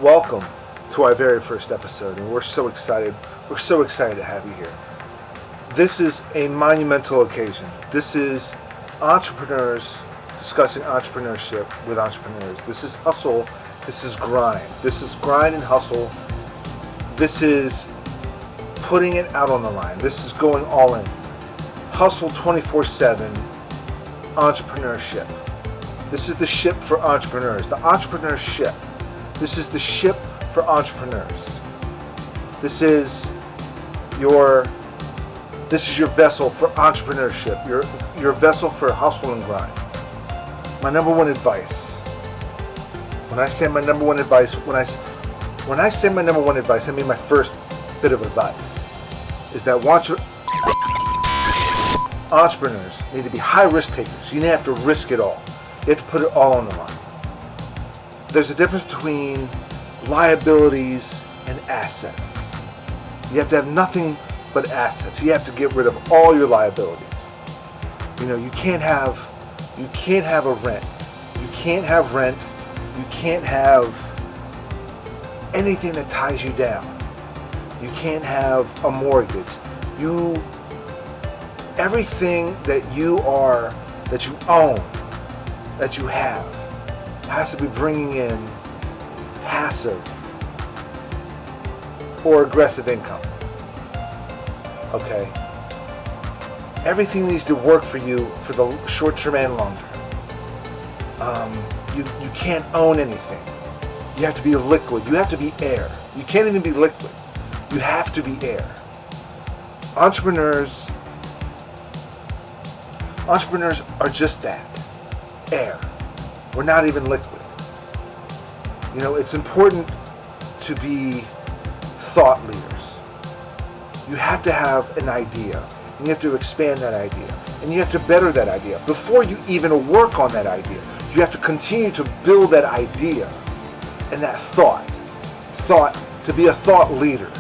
Welcome to our very first episode, and we're so excited. We're so excited to have you here. This is a monumental occasion. This is entrepreneurs discussing entrepreneurship with entrepreneurs. This is hustle. This is grind. This is grind and hustle. This is putting it out on the line. This is going all in. Hustle 24/7 entrepreneurship. This is the ship for entrepreneurs. The entrepreneurship. This is the ship for entrepreneurs. This is your vessel for entrepreneurship. Your vessel for hustle and grind. My number one advice. When I say my number one advice, when I say my number one advice, I mean my first bit of advice is that entrepreneurs need to be high risk takers. You have to risk it all. You have to put it all on the line. There's a difference between liabilities and assets. You have to have nothing but assets. You have to get rid of all your liabilities. You can't have a rent. You can't have rent. You can't have anything that ties you down. You can't have a mortgage. Everything that you own, that you have, has to be bringing in passive or aggressive income. Okay? Everything needs to work for you for the short term and long term. You can't own anything. You have to be liquid. You have to be air. You can't even be liquid. You have to be air. Entrepreneurs are just that. Air. We're not even liquid. It's important to be thought leaders. You have to have an idea, and you have to expand that idea, and you have to better that idea. Before you even work on that idea, you have to continue to build that idea and that thought to be a thought leader.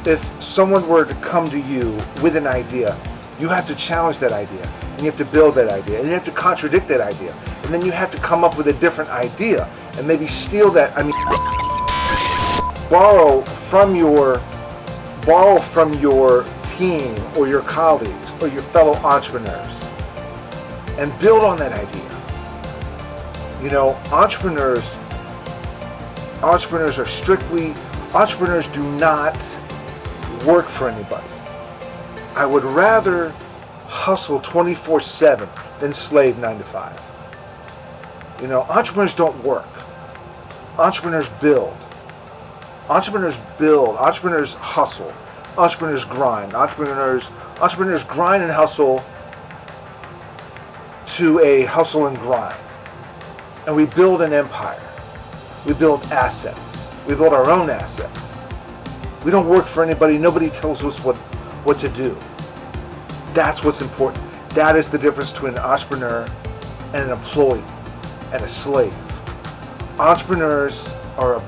If someone were to come to you with an idea, you have to challenge that idea, and you have to build that idea, and you have to contradict that idea, and then you have to come up with a different idea, and maybe steal that. Borrow from your team or your colleagues or your fellow entrepreneurs, and build on that idea. Entrepreneurs do not work for anybody. I would rather hustle 24/7 than slave 9 to 5. Entrepreneurs don't work. Entrepreneurs build. Entrepreneurs hustle. Entrepreneurs grind. Entrepreneurs grind and hustle to a hustle and grind. And we build an empire. We build assets. We build our own assets. We don't work for anybody. Nobody tells us what to do. That's what's important. That is the difference between an entrepreneur and an employee and a slave. Entrepreneurs are a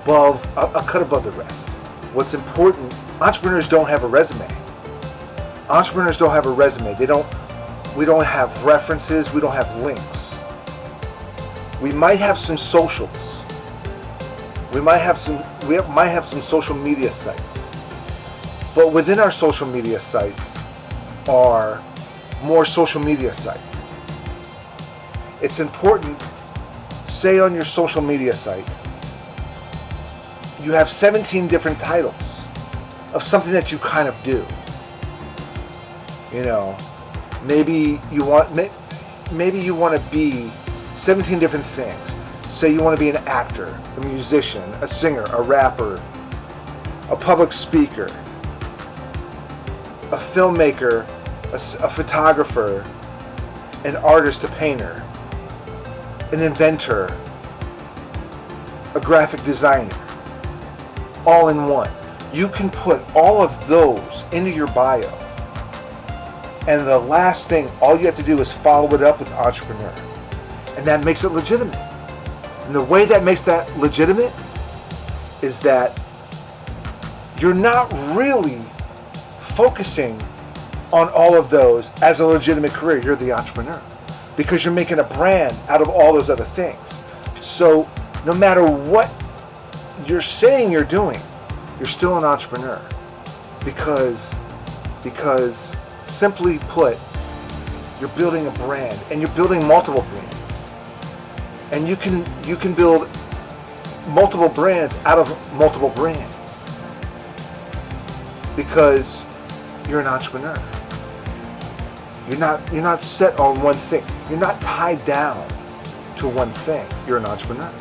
cut above the rest. What's important, entrepreneurs don't have a resume. Entrepreneurs don't have a resume. We don't have references. We don't have links. We might have some socials. We might have some social media sites. But within our social media sites are more social media sites. It's important, say on your social media site, you have 17 different titles of something that you kind of do. Maybe you want to be 17 different things. Say you want to be an actor, a musician, a singer, a rapper, a public speaker, a filmmaker, a photographer, an artist, a painter, an inventor, a graphic designer, all in one. You can put all of those into your bio, and the last thing, all you have to do is follow it up with entrepreneur, and that makes it legitimate. And the way that makes that legitimate is that you're not really focusing on all of those as a legitimate career. You're the entrepreneur because you're making a brand out of all those other things. So No matter what you're saying you're doing, you're still an entrepreneur. Because simply put, you're building a brand, and you're building multiple brands. And you can build multiple brands out of multiple brands. Because you're an entrepreneur. You're not set on one thing. You're not tied down to one thing. You're an entrepreneur.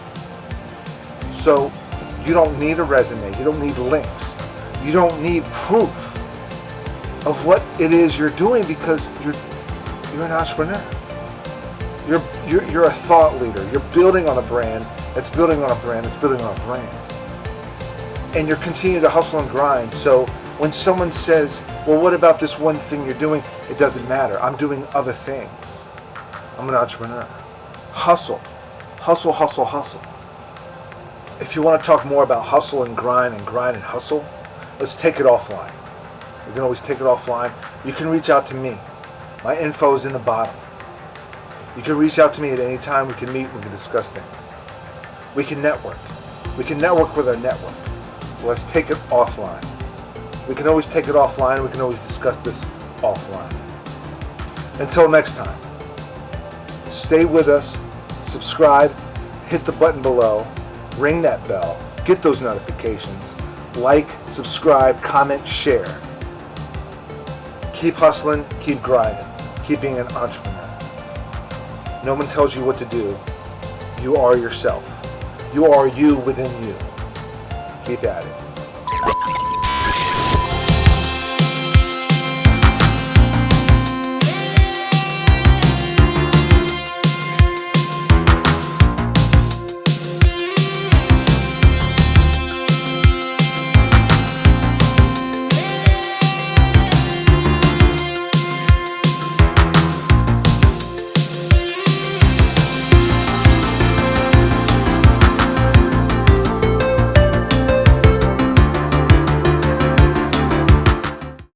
So you don't need a resume. You don't need links. You don't need proof of what it is you're doing, because you're an entrepreneur. You're a thought leader. You're building on a brand that's building on a brand that's building on a brand. And you're continuing to hustle and grind. So when someone says, well, what about this one thing you're doing? It doesn't matter. I'm doing other things. I'm an entrepreneur. Hustle. Hustle, hustle, hustle. If you want to talk more about hustle and grind and hustle, let's take it offline. You can always take it offline. You can reach out to me. My info is in the bottom. You can reach out to me at any time. We can meet. We can discuss things. We can network. We can network with our network. Let's take it offline. We can always take it offline. We can always discuss this offline. Until next time, stay with us, subscribe, hit the button below, ring that bell, get those notifications, like, subscribe, comment, share. Keep hustling, keep grinding, keep being an entrepreneur. No one tells you what to do. You are yourself. You are you within you. Keep at it.